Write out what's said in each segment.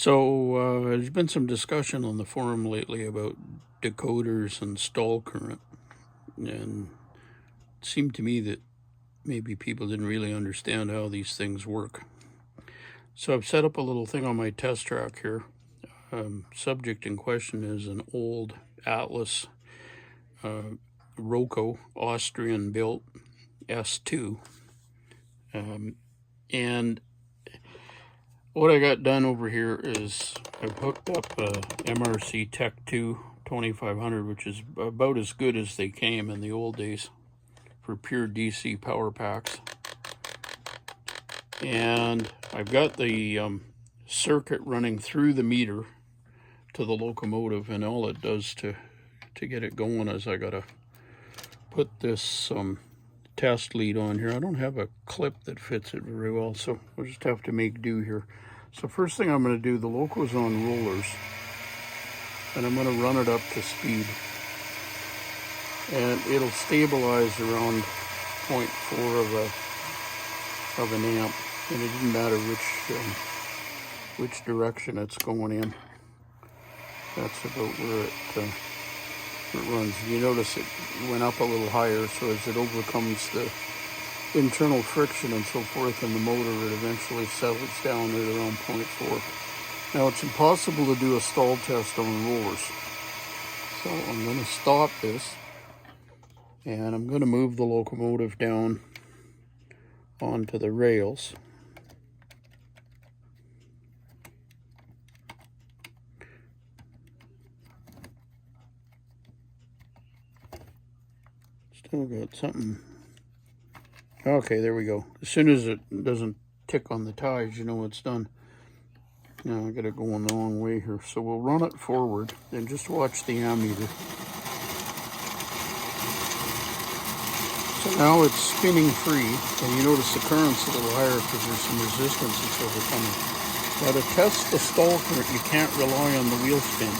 So there's been some discussion on the forum lately about decoders and stall current, and it seemed to me that maybe people didn't really understand how these things work. So I've set up a little thing on my test track here. Subject in question is an old Atlas Roco, Austrian built S2. And what I got done over here is I've hooked up a MRC Tech 2 2500, which is about as good as they came in the old days for pure DC power packs. And I've got the circuit running through the meter to the locomotive, and all it does to get it going is I gotta put this test lead on here. I don't have a clip that fits it very well, so we'll just have to make do here. So first thing I'm going to do, the loco's on rollers, and I'm going to run it up to speed, and it'll stabilize around 0.4 of an amp, and it doesn't matter which direction it's going in. That's about where it runs. You notice it went up a little higher, so as it overcomes the internal friction and so forth in the motor, it eventually settles down at around 0.4. Now, it's impossible to do a stall test on rollers, so I'm going to stop this, and I'm going to move the locomotive down onto the rails. Still got something. Okay, there we go. As soon as it doesn't tick on the ties, you know it's done. Now I got it going the wrong way here. So we'll run it forward and just watch the ammeter. So now it's spinning free, and you notice the current's a little higher because there's some resistance that's overcoming. Now to test the stall current, you can't rely on the wheel spin.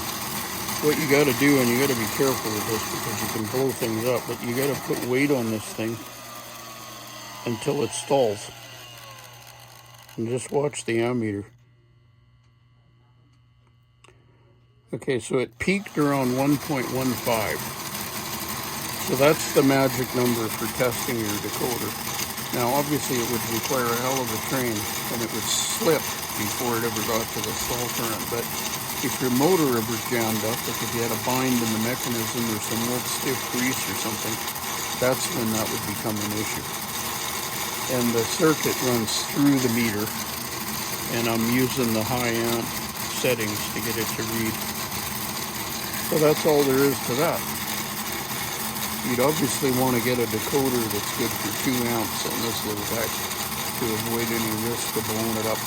What you got to do, and you got to be careful with this because you can blow things up, but you got to put weight on this thing until it stalls. And just watch the ammeter. Okay, so it peaked around 1.15. So that's the magic number for testing your decoder. Now, obviously, it would require a hell of a train, and it would slip before it ever got to the stall current. But if your motor ever jammed up, like if you had a bind in the mechanism or some old stiff grease or something, that's when that would become an issue. And the circuit runs through the meter, and I'm using the high amp settings to get it to read. So that's all there is to that. You'd obviously want to get a decoder that's good for 2 amps on this little guy to avoid any risk of blowing it up.